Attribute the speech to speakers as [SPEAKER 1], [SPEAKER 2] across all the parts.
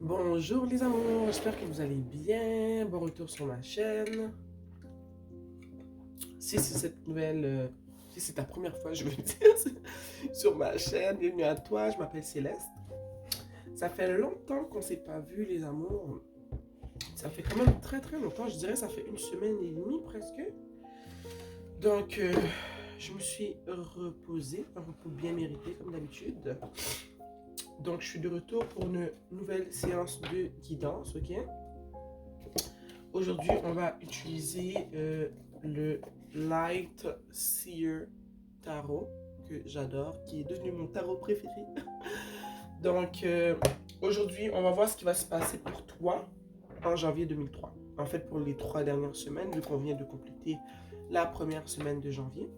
[SPEAKER 1] Bonjour les amours, j'espère que vous allez bien. Bon retour sur ma chaîne. Si c'est cette nouvelle, si c'est ta première fois, je veux dire, sur ma chaîne, bienvenue à toi. Je m'appelle Céleste. Ça fait longtemps qu'on ne s'est pas vu les amours. Ça fait quand même très très longtemps. Je dirais ça fait une semaine et demie presque. Donc je me suis reposé, un repos bien mérité comme d'habitude. Donc je suis de retour pour une nouvelle séance de guidance, ok? Aujourd'hui, on va utiliser le Light Seer Tarot que j'adore, qui est devenu mon tarot préféré. Donc, aujourd'hui, on va voir ce qui va se passer pour toi en janvier 2003. En fait, pour les 3 dernières semaines, vu qu'on vient de compléter la première semaine de janvier.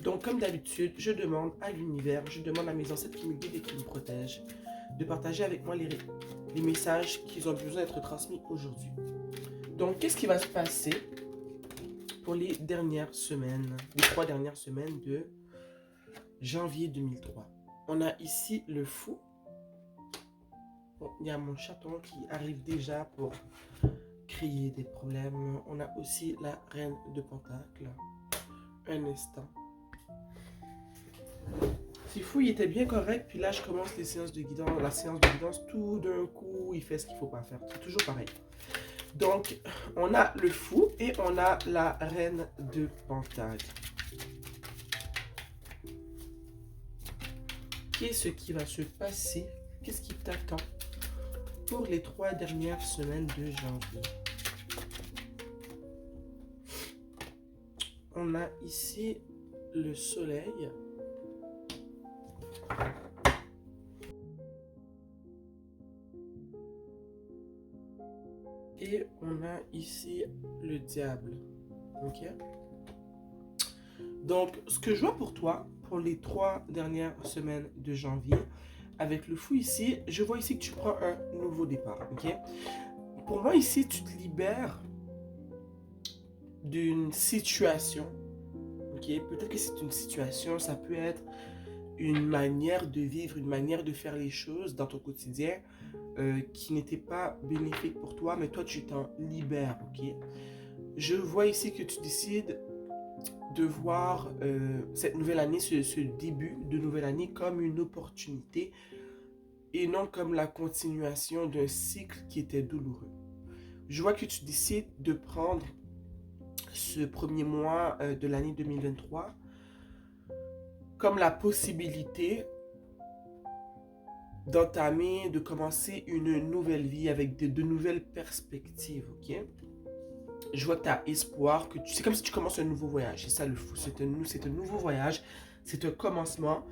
[SPEAKER 1] Donc, comme d'habitude, je demande à l'univers, je demande à mes ancêtres qui me guident et qui me protègent, de partager avec moi les messages qu'ils ont besoin d'être transmis aujourd'hui. Donc, qu'est-ce qui va se passer pour les dernières semaines, les 3 dernières semaines de janvier 2003? On a ici le fou. Bon, il y a mon chaton qui arrive déjà pour créer des problèmes. On a aussi la reine de Pentacle. Un instant. C'est fou, il était bien correct. Puis là, je commence les séances de guidance, la séance de guidance. Tout d'un coup, il fait ce qu'il ne faut pas faire. C'est toujours pareil. Donc, on a le fou et on a la reine de Pentacle. Qu'est-ce qui va se passer? Qu'est-ce qui t'attend pour les 3 dernières semaines de janvier? On a ici le soleil. Et on a ici le diable. Ok? Donc, ce que je vois pour toi, pour les 3 dernières semaines de janvier, avec le fou ici, je vois ici que tu prends un nouveau départ. Ok? Pour moi, ici, tu te libères d'une situation. Ok? Peut-être que c'est une situation, ça peut être une manière de vivre, une manière de faire les choses dans ton quotidien qui n'était pas bénéfique pour toi, mais toi, tu t'en libères. Ok? Je vois ici que tu décides de voir cette nouvelle année, ce début de nouvelle année comme une opportunité et non comme la continuation d'un cycle qui était douloureux. Je vois que tu décides de prendre ce premier mois de l'année 2023 comme la possibilité d'entamer, de commencer une nouvelle vie avec de nouvelles perspectives, ok? Je vois que tu as espoir, que c'est comme si tu commences un nouveau voyage. C'est ça le fou, c'est un nouveau voyage, c'est un commencement.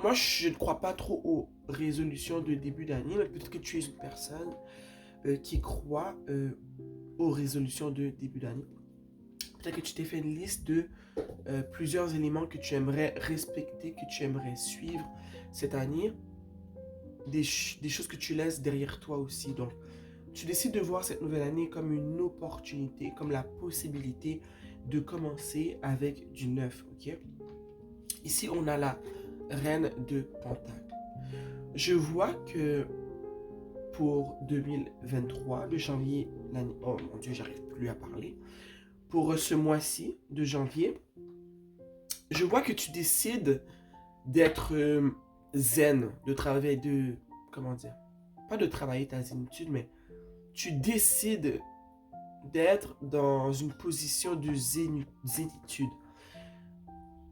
[SPEAKER 1] Moi, je ne crois pas trop aux résolutions de début d'année, mais peut-être que tu es une personne qui croit aux résolutions de début d'année. Peut-être que tu t'es fait une liste de plusieurs éléments que tu aimerais respecter, que tu aimerais suivre cette année. Des choses que tu laisses derrière toi aussi. Donc, tu décides de voir cette nouvelle année comme une opportunité, comme la possibilité de commencer avec du neuf, ok? Ici, on a la reine de Pentacle. Je vois que pour 2023, de janvier, l'année... Oh mon Dieu, j'arrive plus à parler. Pour ce mois-ci de janvier, je vois que tu décides d'être zen, de travailler, de... Comment dire? Pas de travailler ta zénitude, mais tu décides d'être dans une position de zénitude.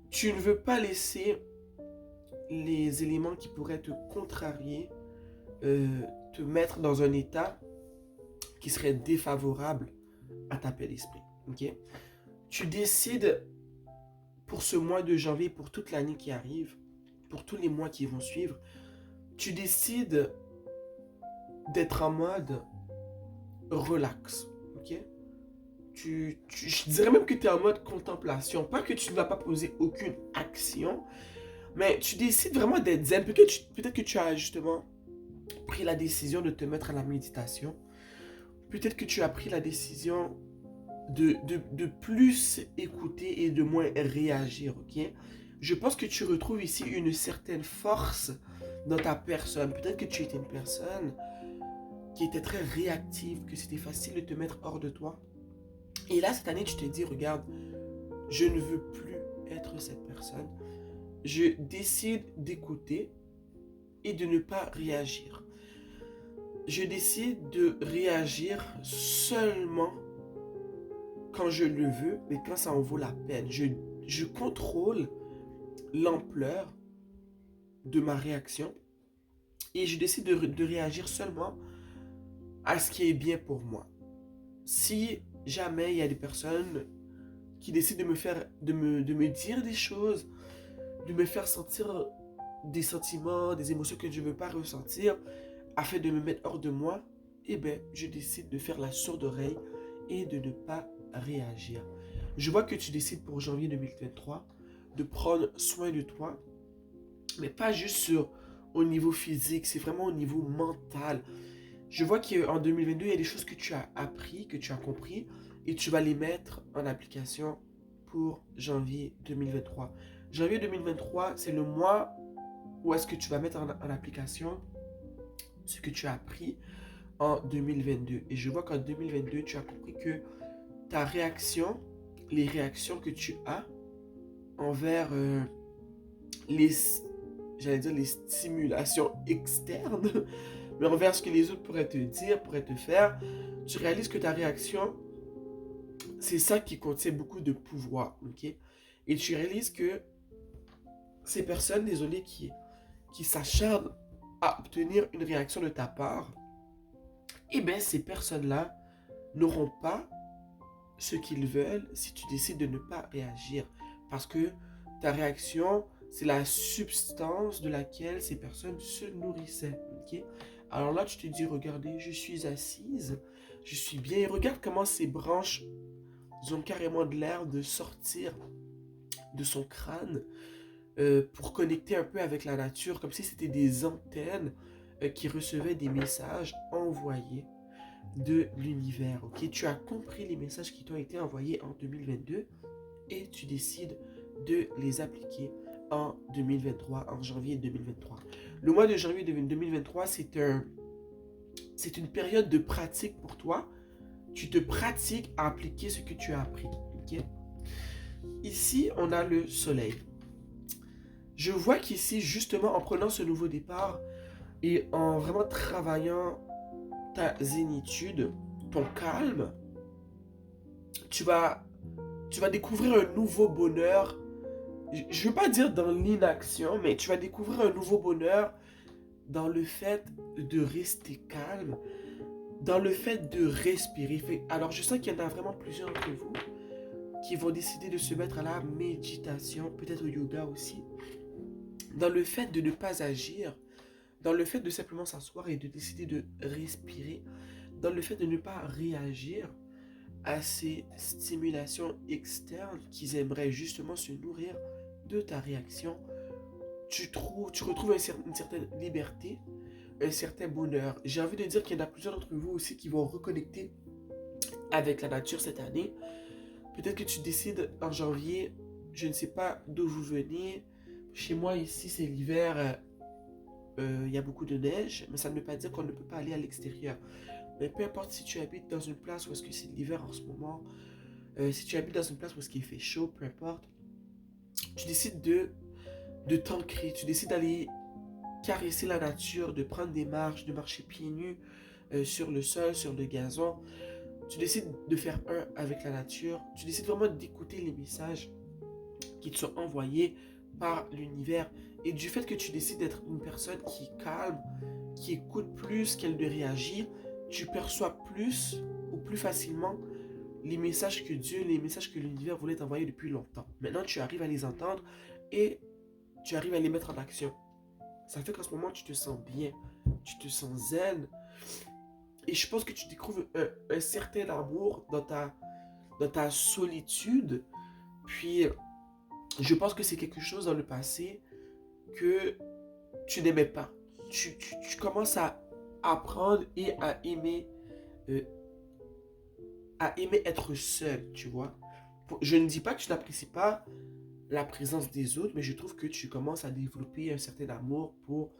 [SPEAKER 1] Tu ne veux pas laisser les éléments qui pourraient te contrarier, te mettre dans un état qui serait défavorable à ta paix d'esprit. Okay? Tu décides pour ce mois de janvier, pour toute l'année qui arrive, pour tous les mois qui vont suivre, tu décides d'être en mode relax. Ok? Je dirais même que tu es en mode contemplation. Pas que tu ne vas pas poser aucune action, mais tu décides vraiment d'être zen. Peut-être que tu as justement pris la décision de te mettre à la méditation. Peut-être que tu as pris la décision de plus écouter et de moins réagir, ok? Je pense que tu retrouves ici une certaine force dans ta personne. Peut-être que tu étais une personne qui était très réactive, que c'était facile de te mettre hors de toi. Et là, cette année, tu te dis, regarde, je ne veux plus être cette personne. Je décide d'écouter et de ne pas réagir. Je décide de réagir seulement quand je le veux, mais quand ça en vaut la peine. Je contrôle l'ampleur de ma réaction et je décide de réagir seulement à ce qui est bien pour moi. Si jamais il y a des personnes qui décident de me dire des choses, de me faire sentir des sentiments, des émotions que je ne veux pas ressentir, afin de me mettre hors de moi, eh bien, je décide de faire la sourde oreille et de ne pas réagir. Je vois que tu décides pour janvier 2023 de prendre soin de toi, mais pas juste au niveau physique, c'est vraiment au niveau mental. Je vois qu'en 2022, il y a des choses que tu as appris, que tu as compris, et tu vas les mettre en application pour janvier 2023. Janvier 2023, c'est le mois où est-ce que tu vas mettre en application ce que tu as appris en 2022. Et je vois qu'en 2022, tu as compris que ta réaction, les réactions que tu as envers les, j'allais dire les stimulations externes, mais envers ce que les autres pourraient te dire, pourraient te faire, tu réalises que ta réaction, c'est ça qui contient beaucoup de pouvoir, ok? Et tu réalises que ces personnes, désolé, qui s'acharnent à obtenir une réaction de ta part, eh bien, ces personnes-là n'auront pas ce qu'ils veulent si tu décides de ne pas réagir. Parce que ta réaction, c'est la substance de laquelle ces personnes se nourrissaient. Okay? Alors là, tu te dis, regardez, je suis assise, je suis bien. Et regarde comment ces branches ont carrément de l'air de sortir de son crâne pour connecter un peu avec la nature, comme si c'était des antennes qui recevaient des messages envoyés de l'univers. Ok, tu as compris les messages qui t'ont été envoyés en 2022 et tu décides de les appliquer en 2023, en janvier 2023. Le mois de janvier 2023, c'est une période de pratique pour toi. Tu te pratiques à appliquer ce que tu as appris. Okay? Ici, on a le soleil. Je vois qu'ici, justement, en prenant ce nouveau départ et en vraiment travaillant ta zénitude, ton calme, tu vas découvrir un nouveau bonheur. Je ne veux pas dire dans l'inaction, mais tu vas découvrir un nouveau bonheur dans le fait de rester calme, dans le fait de respirer. Alors, je sens qu'il y en a vraiment plusieurs d'entre vous qui vont décider de se mettre à la méditation, peut-être au yoga aussi, dans le fait de ne pas agir, dans le fait de simplement s'asseoir et de décider de respirer, dans le fait de ne pas réagir à ces stimulations externes qui aimeraient justement se nourrir de ta réaction, tu retrouves une certaine liberté, un certain bonheur. J'ai envie de dire qu'il y en a plusieurs d'entre vous aussi qui vont reconnecter avec la nature cette année. Peut-être que tu décides en janvier, je ne sais pas d'où vous venez. Chez moi ici c'est l'hiver, il y a beaucoup de neige, mais ça ne veut pas dire qu'on ne peut pas aller à l'extérieur. Mais peu importe si tu habites dans une place où est-ce que c'est l'hiver en ce moment, si tu habites dans une place où est-ce qu'il fait chaud, peu importe, tu décides de t'ancrer, tu décides d'aller caresser la nature, de prendre des marches, de marcher pieds nus sur le sol, sur le gazon. Tu décides de faire un avec la nature. Tu décides vraiment d'écouter les messages qui te sont envoyés par l'univers. Et du fait que tu décides d'être une personne qui est calme, qui écoute plus qu'elle de réagir, tu perçois plus ou plus facilement les messages que Dieu, les messages que l'univers voulait t'envoyer depuis longtemps. Maintenant, tu arrives à les entendre et tu arrives à les mettre en action. Ça fait qu'en ce moment, tu te sens bien, tu te sens zen. Et je pense que tu découvres un certain amour dans ta solitude. Puis, je pense que c'est quelque chose dans le passé que tu n'aimais pas. Tu commences à apprendre et euh, à aimer être seul, tu vois. Je ne dis pas que tu n'apprécies pas la présence des autres, mais je trouve que tu commences à développer un certain amour pour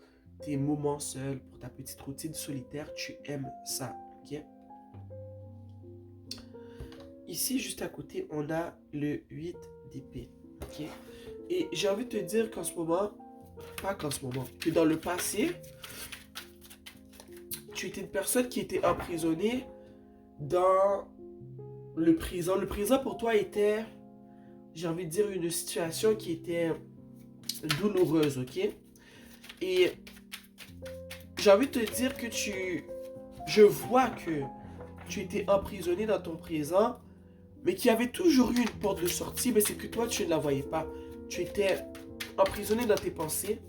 [SPEAKER 1] tes moments seuls, pour ta petite routine solitaire, tu aimes ça, ok? Ici, juste à côté, on a le 8 d'épée, ok? Et j'ai envie de te dire qu'en ce moment, pas qu'en ce moment, que dans le passé, tu étais une personne qui était emprisonnée dans le présent. Le présent pour toi était, j'ai envie de dire, une situation qui était douloureuse, ok? Et j'ai envie de te dire que je vois que tu étais emprisonné dans ton présent, mais qu'il y avait toujours eu une porte de sortie, mais c'est que toi, tu ne la voyais pas. Tu étais emprisonné dans tes pensées.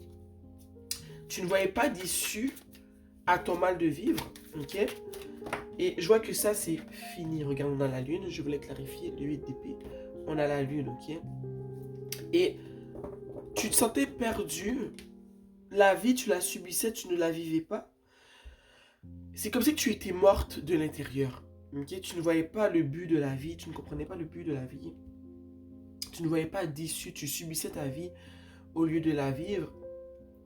[SPEAKER 1] Tu ne voyais pas d'issue à ton mal de vivre, ok? Et je vois que ça, c'est fini. Regarde, on a la lune. Je voulais clarifier le 8 d'épée. On a la lune, ok? Et tu te sentais perdu. La vie, tu la subissais, tu ne la vivais pas. C'est comme si tu étais morte de l'intérieur. Ok? Tu ne voyais pas le but de la vie. Tu ne comprenais pas le but de la vie. Tu ne voyais pas d'issue. Tu subissais ta vie au lieu de la vivre.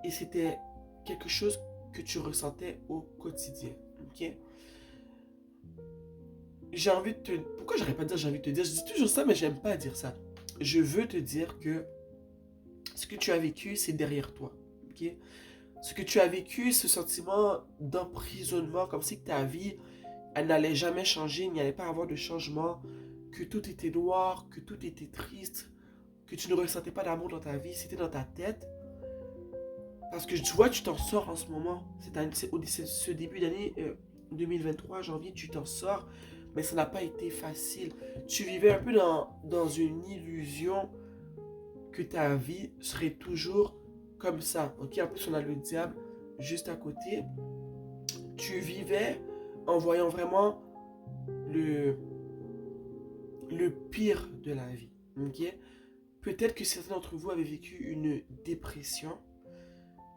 [SPEAKER 1] Et c'était quelque chose que tu ressentais au quotidien. Ok? J'ai envie de te... Pourquoi j'arrête pas de dire j'ai envie de te dire? Je dis toujours ça, mais j'aime pas dire ça. Je veux te dire que ce que tu as vécu, c'est derrière toi. Ok? Ce que tu as vécu, ce sentiment d'emprisonnement, comme si ta vie, elle n'allait jamais changer, il n'y allait pas avoir de changement, que tout était noir, que tout était triste, que tu ne ressentais pas d'amour dans ta vie, c'était dans ta tête. Parce que tu vois, tu t'en sors en ce moment. C'est ce début d'année 2023, janvier, tu t'en sors, mais ça n'a pas été facile. Tu vivais un peu dans une illusion que ta vie serait toujours comme ça. Ok, en plus on a le diable juste à côté. Tu vivais en voyant vraiment le, le pire de la vie. Ok, peut-être que certains d'entre vous avaient vécu une dépression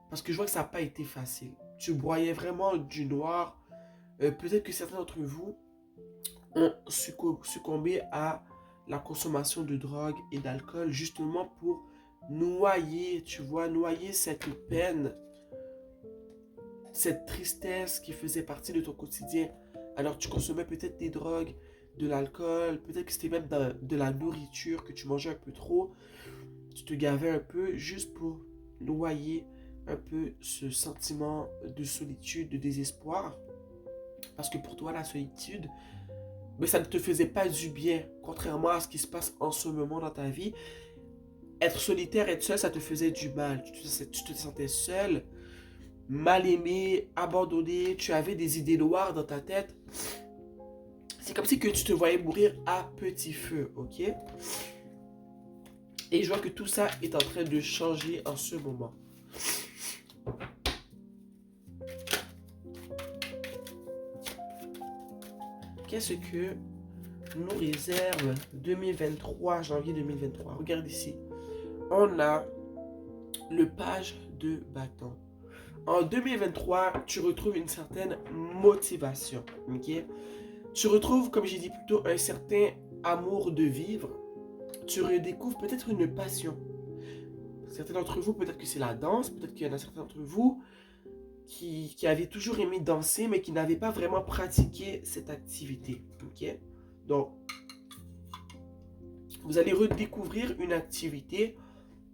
[SPEAKER 1] parce que je vois que ça n'a pas été facile. Tu broyais vraiment du noir. Peut-être que certains d'entre vous ont succombé à la consommation de drogue et d'alcool justement pour noyer, tu vois, noyer cette peine, cette tristesse qui faisait partie de ton quotidien. Alors tu consommais peut-être des drogues, de l'alcool, peut-être que c'était même de la nourriture que tu mangeais un peu trop. Tu te gavais un peu juste pour noyer un peu ce sentiment de solitude, de désespoir. Parce que pour toi, la solitude, mais ça ne te faisait pas du bien, contrairement à ce qui se passe en ce moment dans ta vie. Être solitaire, être seul, ça te faisait du mal. Tu te sentais seul, mal aimé, abandonné. Tu avais des idées noires dans ta tête. C'est comme si que tu te voyais mourir à petit feu, ok? Et je vois que tout ça est en train de changer en ce moment. Qu'est-ce que nous réserve 2023, janvier 2023? Regarde ici. On a le page de bâton. En 2023, tu retrouves une certaine motivation. Ok? Tu retrouves, comme j'ai dit plus tôt, un certain amour de vivre. Tu redécouvres peut-être une passion. Certains d'entre vous, peut-être que c'est la danse, peut-être qu'il y en a certains d'entre vous qui avaient toujours aimé danser, mais qui n'avaient pas vraiment pratiqué cette activité. Ok? Donc, vous allez redécouvrir une activité,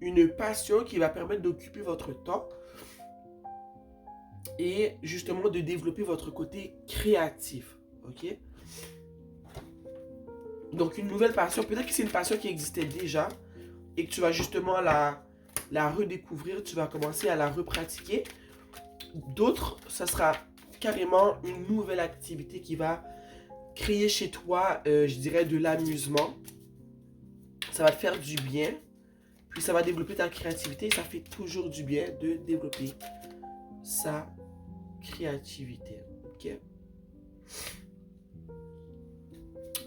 [SPEAKER 1] une passion qui va permettre d'occuper votre temps et justement de développer votre côté créatif. Ok? Donc une nouvelle passion, peut-être que c'est une passion qui existait déjà et que tu vas justement la redécouvrir, tu vas commencer à la repratiquer. D'autres, ça sera carrément une nouvelle activité qui va créer chez toi, je dirais, de l'amusement. Ça va te faire du bien, puis ça va développer ta créativité et ça fait toujours du bien de développer sa créativité. Ok?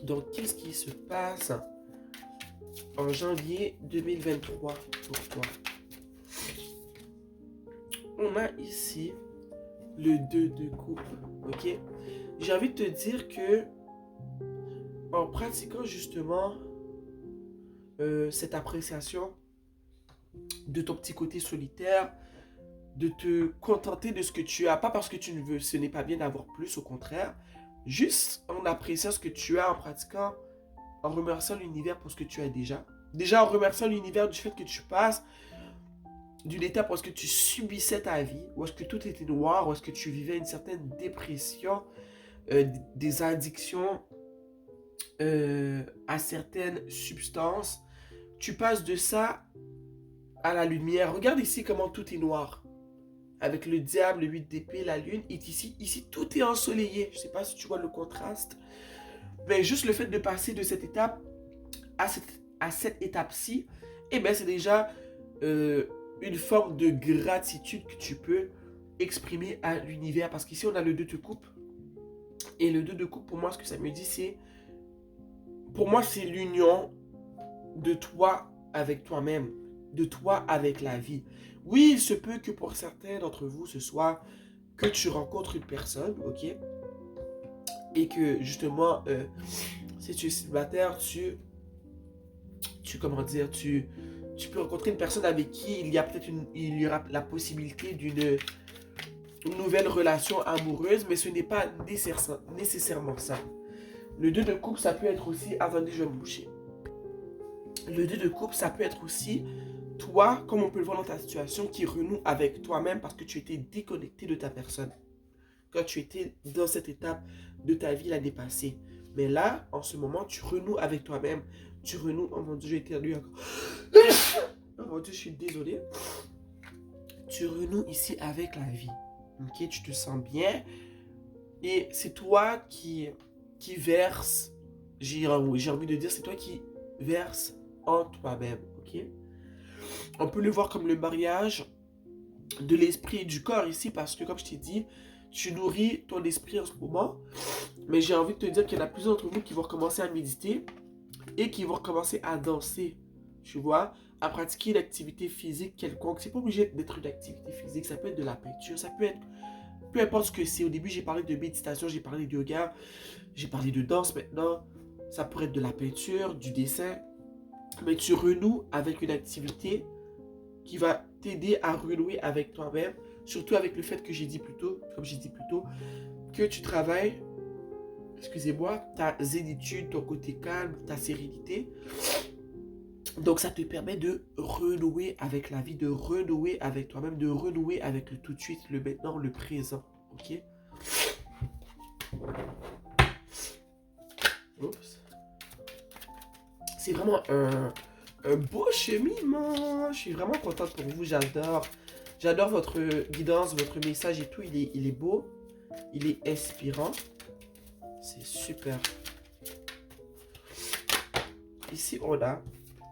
[SPEAKER 1] Donc, qu'est-ce qui se passe en janvier 2023 pour toi? On a ici le 2 de coupe. Ok? J'ai envie de te dire que en pratiquant justement cette appréciation de ton petit côté solitaire, de te contenter de ce que tu as, pas parce que tu ne veux, ce n'est pas bien d'avoir plus, au contraire, juste en appréciant ce que tu as, en pratiquant, en remerciant l'univers pour ce que tu as déjà. Déjà en remerciant l'univers du fait que tu passes d'une étape où est-ce que tu subissais ta vie, où est-ce que tout était noir, où est-ce que tu vivais une certaine dépression, des addictions à certaines substances. Tu passes de ça à la lumière. Regarde ici comment tout est noir. Avec le diable, le 8 d'épée, la lune. Et ici, tout est ensoleillé. Je ne sais pas si tu vois le contraste. Mais juste le fait de passer de cette étape à cette étape-ci, eh bien, c'est déjà une forme de gratitude que tu peux exprimer à l'univers. Parce qu'ici, on a le 2 de coupe. Et le 2 de coupe, pour moi, ce que ça me dit, c'est... Pour moi, c'est l'union de toi avec toi-même, de toi avec la vie. Oui, il se peut que pour certains d'entre vous, ce soit que tu rencontres une personne, ok? Et que justement, si tu es célibataire, comment dire, tu peux rencontrer une personne avec qui il y aura la possibilité d'une nouvelle relation amoureuse, mais ce n'est pas nécessairement ça. Le 2 de coupe, ça peut être aussi... Attendez, je vais me boucher. Le 2 de coupe, ça peut être aussi toi, comme on peut le voir dans ta situation, qui renoue avec toi-même parce que tu étais déconnecté de ta personne. Quand tu étais dans cette étape de ta vie l'année passée. Mais là, en ce moment, tu renoues avec toi-même. Tu renoues... Oh mon Dieu, j'ai éternué encore. Oh mon Dieu, je suis désolé. Tu renoues ici avec la vie. Ok, tu te sens bien. Et c'est toi qui verse, j'ai envie de dire, c'est toi qui verse en toi-même, ok? On peut le voir comme le mariage de l'esprit et du corps ici, parce que comme je t'ai dit, tu nourris ton esprit en ce moment, mais j'ai envie de te dire qu'il y en a plusieurs d'entre vous qui vont recommencer à méditer et qui vont recommencer à danser, tu vois, à pratiquer une activité physique quelconque. C'est pas obligé d'être une activité physique, ça peut être de la peinture, ça peut être... Peu importe ce que c'est. Au début, j'ai parlé de méditation, j'ai parlé de yoga, j'ai parlé de danse. Maintenant, ça pourrait être de la peinture, du dessin. Mais tu renoues avec une activité qui va t'aider à renouer avec toi-même. Surtout avec le fait que j'ai dit plus tôt, comme j'ai dit plus tôt, que tu travailles, excusez-moi, ta zénitude, ton côté calme, ta sérénité. Donc ça te permet de renouer avec la vie, de renouer avec toi-même, de renouer avec le tout de suite, le maintenant, le présent. Ok? Oups. C'est vraiment un beau cheminement. Je suis vraiment contente pour vous, j'adore. J'adore votre guidance, votre message et tout. Il est beau, il est inspirant. C'est super. Ici, on a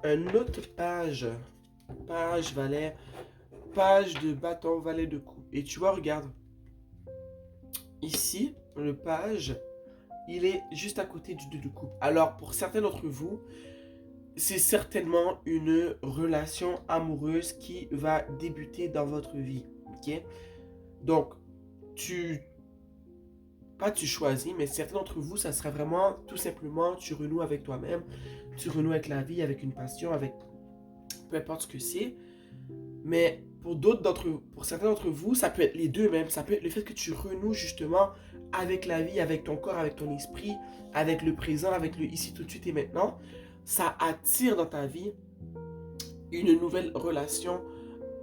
[SPEAKER 1] une autre page. Page, valet. Page de bâton, valet de coupe. Et tu vois, regarde. Ici, le page, il est juste à côté du 2 de coupe. Alors, pour certains d'entre vous, c'est certainement une relation amoureuse qui va débuter dans votre vie. Ok? Donc, pas tu choisis, mais certains d'entre vous, ça serait vraiment tout simplement, tu renoues avec toi-même, tu renoues avec la vie, avec une passion, avec peu importe ce que c'est. Mais pour certains d'entre vous, ça peut être les deux même. Ça peut être le fait que tu renoues justement avec la vie, avec ton corps, avec ton esprit, avec le présent, avec le ici, tout de suite et maintenant. Ça attire dans ta vie une nouvelle relation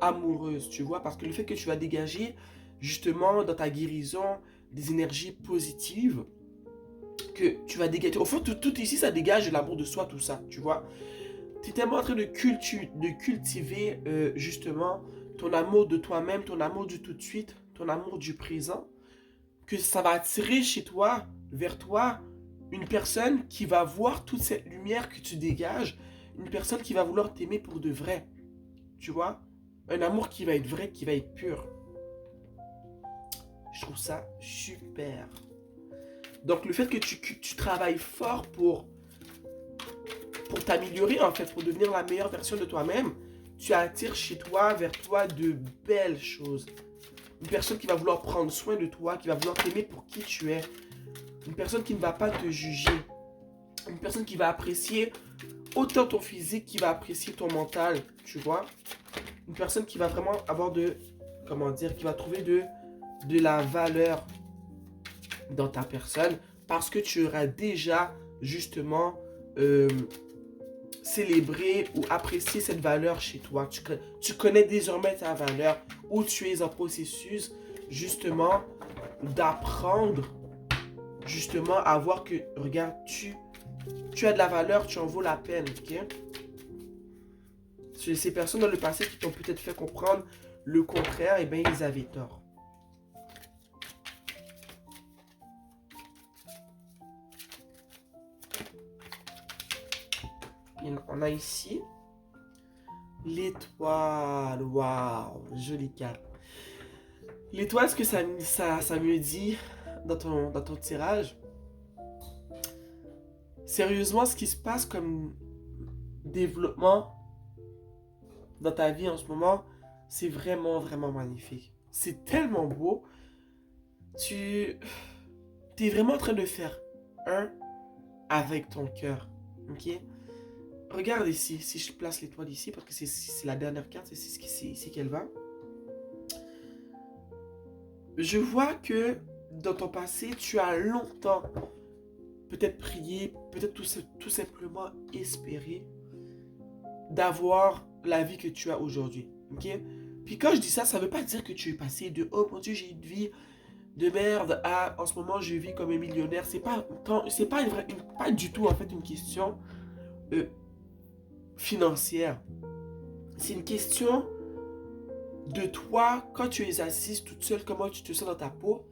[SPEAKER 1] amoureuse, tu vois. Parce que le fait que tu vas dégager justement dans ta guérison des énergies positives, que tu vas dégager. Au fond, tout ici, ça dégage de l'amour de soi, tout ça, tu vois. Tu es tellement en train de cultiver justement ton amour de toi-même, ton amour du tout de suite, ton amour du présent, que ça va attirer chez toi, vers toi, une personne qui va voir toute cette lumière que tu dégages, une personne qui va vouloir t'aimer pour de vrai, tu vois, un amour qui va être vrai, qui va être pur. Je trouve ça super. Donc le fait que tu travailles fort pour t'améliorer en fait, pour devenir la meilleure version de toi-même, tu attires chez toi, vers toi, de belles choses. Une personne qui va vouloir prendre soin de toi, qui va vouloir t'aimer pour qui tu es. Une personne qui ne va pas te juger. Une personne qui va apprécier autant ton physique, qui va apprécier ton mental, tu vois. Une personne qui va vraiment avoir de comment dire, qui va trouver de la valeur dans ta personne parce que tu auras déjà justement célébré ou apprécié cette valeur chez toi. Tu connais désormais ta valeur ou tu es en processus justement d'apprendre justement à voir que, regarde, tu as de la valeur, tu en vaux la peine, ok? Ces personnes dans le passé qui t'ont peut-être fait comprendre le contraire, eh bien, ils avaient tort. Et on a ici l'étoile. Waouh, jolie carte. L'étoile, ce que ça me dit dans ton tirage, sérieusement, ce qui se passe comme développement dans ta vie en ce moment, c'est vraiment, vraiment magnifique. C'est tellement beau. Tu es vraiment en train de faire un avec ton cœur. Ok? Regarde ici, si je place l'étoile ici, parce que c'est la dernière carte, c'est ici qu'elle va. Je vois que dans ton passé, tu as longtemps peut-être prié, peut-être tout simplement espéré d'avoir la vie que tu as aujourd'hui. Ok? Puis quand je dis ça, ça veut pas dire que tu es passé de oh mon Dieu, j'ai une vie de merde à en ce moment je vis comme un millionnaire. C'est pas pas du tout en fait une question financière. C'est une question de toi quand tu es assise toute seule, comment tu te sens dans ta peau,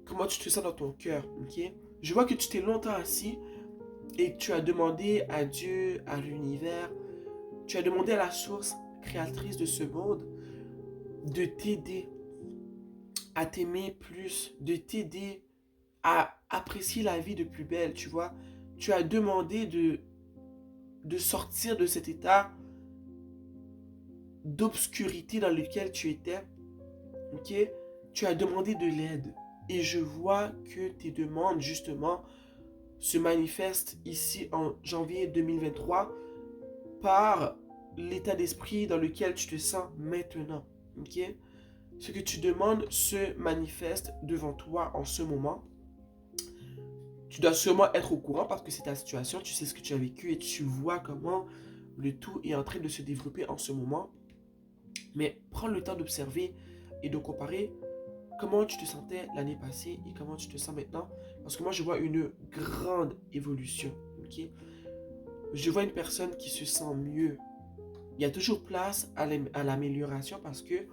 [SPEAKER 1] comment tu te sens dans ton cœur. Ok? Je vois que tu t'es longtemps assis et que tu as demandé à Dieu, à l'univers, tu as demandé à la source créatrice de ce monde de t'aider à t'aimer plus, de t'aider à apprécier la vie de plus belle, tu vois. Tu as demandé de sortir de cet état d'obscurité dans lequel tu étais, ok? Tu as demandé de l'aide. Et je vois que tes demandes, justement, se manifestent ici en janvier 2023 par l'état d'esprit dans lequel tu te sens maintenant, ok? Ce que tu demandes se manifeste devant toi en ce moment. Tu dois sûrement être au courant parce que c'est ta situation, tu sais ce que tu as vécu et tu vois comment le tout est en train de se développer en ce moment. Mais prends le temps d'observer et de comparer comment tu te sentais l'année passée et comment tu te sens maintenant. Parce que moi, je vois une grande évolution. Okay? Je vois une personne qui se sent mieux. Il y a toujours place à l'amélioration parce que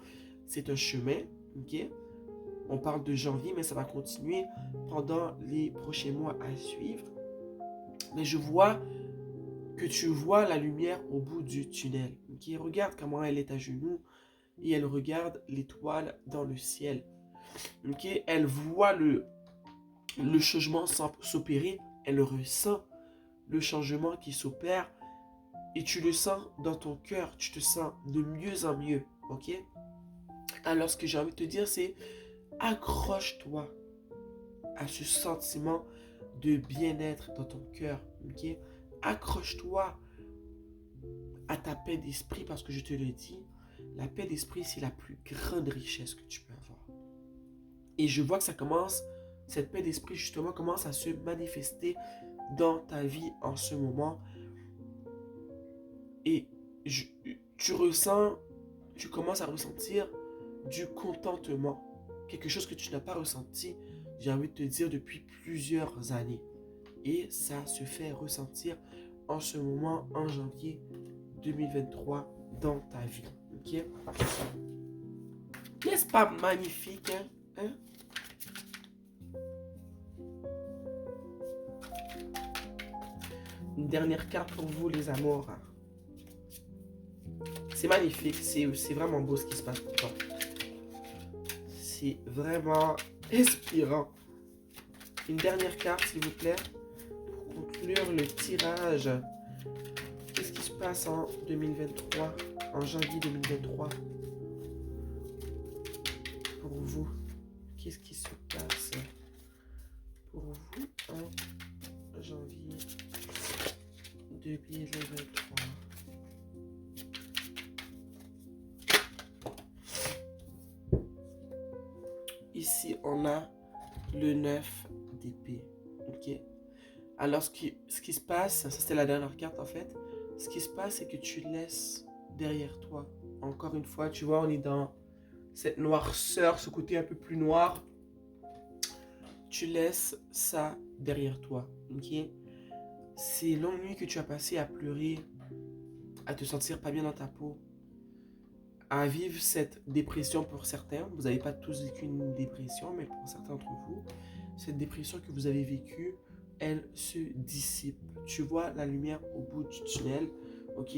[SPEAKER 1] c'est un chemin. Okay? On parle de janvier, mais ça va continuer pendant les prochains mois à suivre. Mais je vois que tu vois la lumière au bout du tunnel. Okay? Regarde comment elle est à genoux et elle regarde l'étoile dans le ciel. Okay? Elle voit le changement s'opérer, elle ressent le changement qui s'opère et tu le sens dans ton cœur, tu te sens de mieux en mieux. Ok? Alors ce que j'ai envie de te dire, c'est accroche-toi à ce sentiment de bien-être dans ton cœur. Ok? Accroche-toi à ta paix d'esprit parce que je te le dis, la paix d'esprit, c'est la plus grande richesse que tu peux avoir. Et je vois que ça commence, cette paix d'esprit justement commence à se manifester dans ta vie en ce moment. Et tu commences à ressentir du contentement. Quelque chose que tu n'as pas ressenti, j'ai envie de te dire, depuis plusieurs années. Et ça se fait ressentir en ce moment, en janvier 2023, dans ta vie. Ok? N'est-ce pas magnifique, hein? Hein? Une dernière carte pour vous, les amours. C'est magnifique, c'est vraiment beau ce qui se passe pour toi. C'est vraiment inspirant. Une dernière carte, s'il vous plaît, pour conclure le tirage. Qu'est-ce qui se passe en 2023, en janvier 2023 pour vous? Qu'est-ce qui se passe pour vous en janvier 2023? ici, on a le 9 d'épée. Ok? Alors, ce qui se passe, ça c'était la dernière carte en fait. Ce qui se passe, c'est que tu laisses derrière toi. Encore une fois, tu vois, on est dans cette noirceur, ce côté un peu plus noir. Tu laisses ça derrière toi. Ok? Ces longues nuits que tu as passées à pleurer, à te sentir pas bien dans ta peau, à vivre cette dépression pour certains. Vous n'avez pas tous vécu une dépression, mais pour certains d'entre vous, cette dépression que vous avez vécue, elle se dissipe. Tu vois la lumière au bout du tunnel, ok?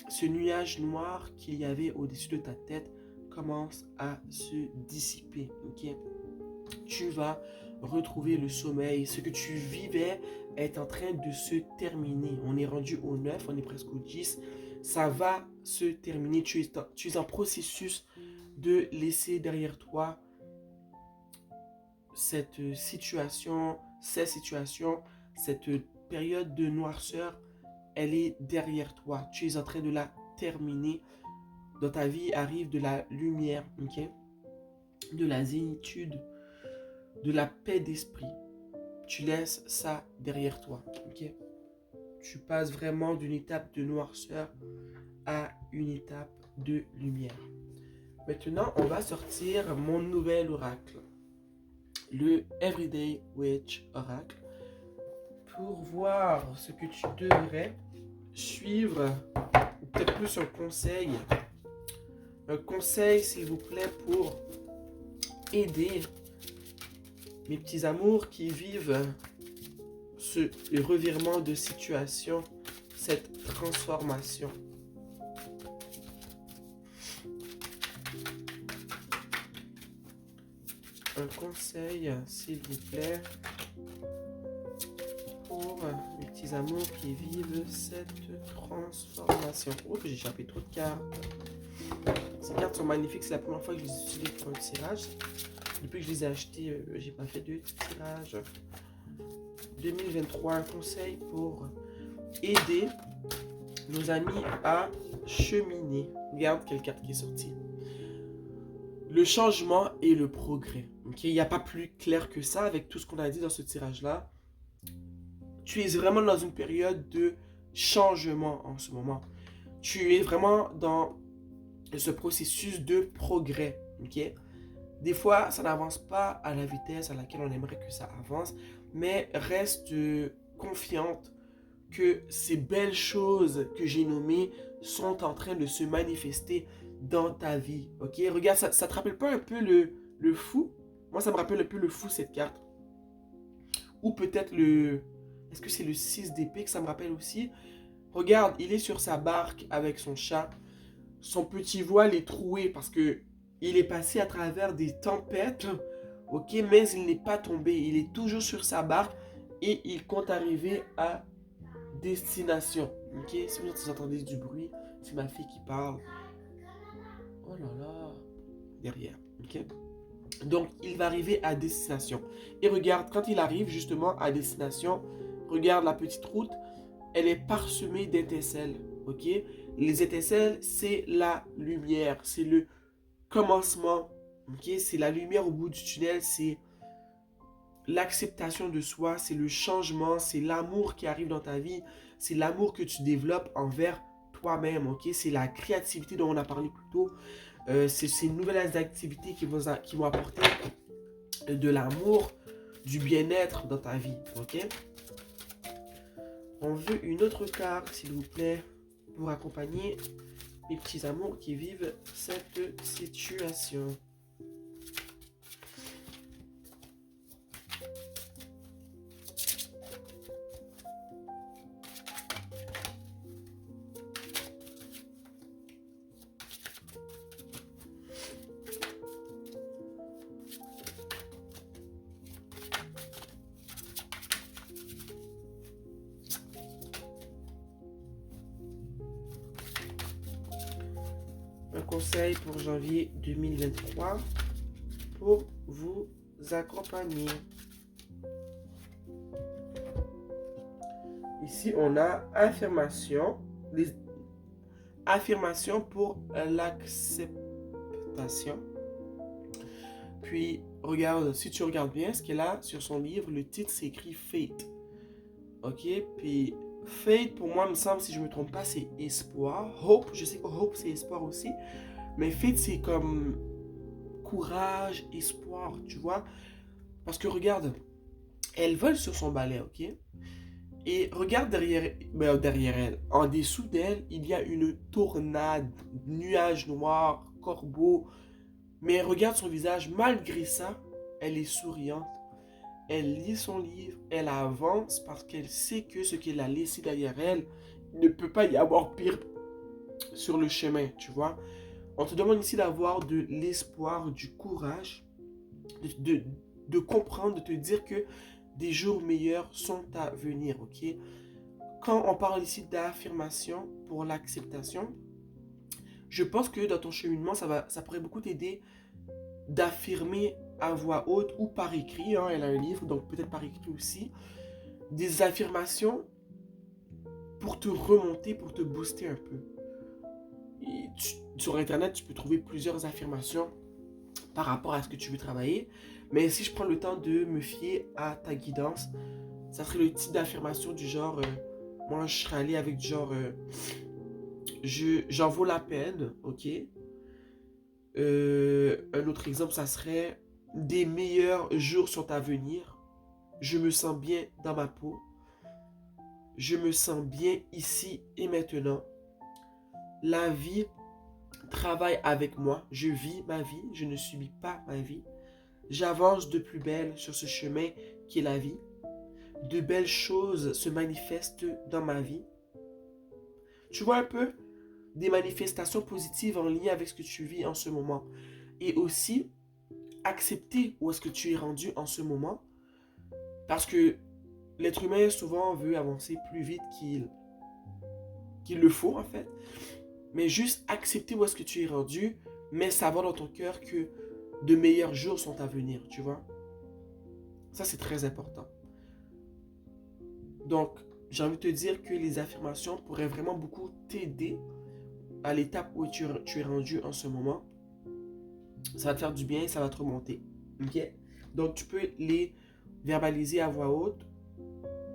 [SPEAKER 1] Ce nuage noir qu'il y avait au-dessus de ta tête commence à se dissiper, ok? Tu vas retrouver le sommeil. Ce que tu vivais est en train de se terminer. On est rendu au 9, on est presque au 10. Ça va se terminer. Tu es en processus de laisser derrière toi cette situation, ces situations, cette période de noirceur. Elle est derrière toi. Tu es en train de la terminer. Dans ta vie arrive de la lumière, ok? De la zénitude, de la paix d'esprit. Tu laisses ça derrière toi, ok? Tu passes vraiment d'une étape de noirceur à une étape de lumière. Maintenant, on va sortir mon nouvel oracle, le Everyday Witch Oracle, pour voir ce que tu devrais suivre, ou peut-être plus un conseil. Un conseil, s'il vous plaît, pour aider mes petits amours qui vivent ce revirement de situation, cette transformation. Un conseil, s'il vous plaît, pour mes petits amours qui vivent cette transformation. Oh, j'ai échappé trop de cartes. Ces cartes sont magnifiques, c'est la première fois que je les utilise pour un tirage. Depuis que je les ai achetées, j'ai pas fait de tirage. 2023, un conseil pour aider nos amis à cheminer. Regarde quelle carte qui est sortie. Le changement et le progrès. Okay? Il n'y a pas plus clair que ça avec tout ce qu'on a dit dans ce tirage-là. Tu es vraiment dans une période de changement en ce moment. Tu es vraiment dans ce processus de progrès. Okay? Des fois, ça n'avance pas à la vitesse à laquelle on aimerait que ça avance, mais reste confiante que ces belles choses que j'ai nommées sont en train de se manifester dans ta vie. Ok, regarde, ça te rappelle pas un peu le fou? Moi, ça me rappelle un peu le fou, cette carte. Ou peut-être le... Est-ce que c'est le 6 d'épée que ça me rappelle aussi? Regarde, il est sur sa barque avec son chat. Son petit voile est troué parce que il est passé à travers des tempêtes. Ok, mais il n'est pas tombé. Il est toujours sur sa barque et il compte arriver à destination. Ok, si vous entendez du bruit, c'est ma fille qui parle. Oh là là, derrière. Ok, donc il va arriver à destination. Et regarde, quand il arrive justement à destination, regarde la petite route, elle est parsemée d'étincelles. Ok, les étincelles, c'est la lumière, c'est le commencement. Ok, c'est la lumière au bout du tunnel, c'est l'acceptation de soi, c'est le changement, c'est l'amour qui arrive dans ta vie, c'est l'amour que tu développes envers toi-même, ok? C'est la créativité dont on a parlé plus tôt. C'est ces nouvelles activités qui vont apporter de l'amour, du bien-être dans ta vie, ok? On veut une autre carte, s'il vous plaît, pour accompagner mes petits amours qui vivent cette situation. Un conseil pour janvier 2023 pour vous accompagner. Ici, on a affirmation. Les affirmations pour l'acceptation. Puis, regarde, si tu regardes bien ce qu'elle a sur son livre, le titre c'est écrit Fate. Ok? Puis Fate, pour moi, me semble, si je me trompe pas, c'est espoir. Hope, je sais que Hope c'est espoir aussi. Mais Fate, c'est comme courage, espoir, tu vois? Parce que regarde, elle vole sur son balai, ok? Et regarde derrière elle, en dessous d'elle, il y a une tornade, nuages noirs, corbeaux. Mais regarde son visage, malgré ça, elle est souriante. Elle lit son livre, elle avance parce qu'elle sait que ce qu'elle a laissé derrière elle ne peut pas y avoir pire sur le chemin, tu vois. On te demande ici d'avoir de l'espoir, du courage, de, de, de comprendre, de te dire que des jours meilleurs sont à venir, ok? Quand on parle ici d'affirmation pour l'acceptation, je pense que dans ton cheminement, ça pourrait beaucoup t'aider d'affirmer à voix haute ou par écrit, hein, elle a un livre, donc peut-être par écrit aussi, des affirmations pour te remonter, pour te booster un peu. Sur Internet, tu peux trouver plusieurs affirmations par rapport à ce que tu veux travailler, mais si je prends le temps de me fier à ta guidance, ça serait le type d'affirmation du genre, moi je serais allé avec du genre, j'en vaux la peine, ok? Un autre exemple, ça serait des meilleurs jours sont à venir. Je me sens bien dans ma peau. Je me sens bien ici et maintenant. La vie travaille avec moi. Je vis ma vie. Je ne subis pas ma vie. J'avance de plus belle sur ce chemin qui est la vie. De belles choses se manifestent dans ma vie. Tu vois un peu des manifestations positives en lien avec ce que tu vis en ce moment. Et aussi, accepter où est-ce que tu es rendu en ce moment. Parce que l'être humain souvent veut avancer plus vite qu'il le faut en fait. Mais juste accepter où est-ce que tu es rendu, mais savoir dans ton cœur que de meilleurs jours sont à venir, tu vois. Ça, c'est très important. Donc, j'ai envie de te dire que les affirmations pourraient vraiment beaucoup t'aider à l'étape où tu es rendu en ce moment. Ça va te faire du bien, ça va te remonter. Ok? Donc, tu peux les verbaliser à voix haute.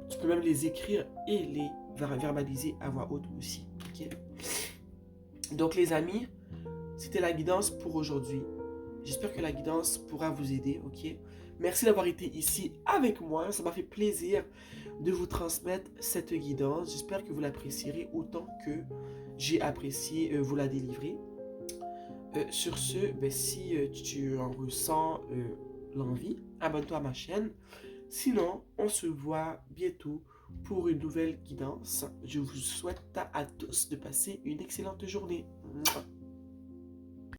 [SPEAKER 1] Tu peux même les écrire et les verbaliser à voix haute aussi. Ok? Donc, les amis, c'était la guidance pour aujourd'hui. J'espère que la guidance pourra vous aider, ok? Merci d'avoir été ici avec moi. Ça m'a fait plaisir de vous transmettre cette guidance. J'espère que vous l'apprécierez autant que j'ai apprécié vous la délivrer. Sur ce, si tu en ressens l'envie, abonne-toi à ma chaîne. Sinon, on se voit bientôt pour une nouvelle guidance. Je vous souhaite à tous de passer une excellente journée. Mouah.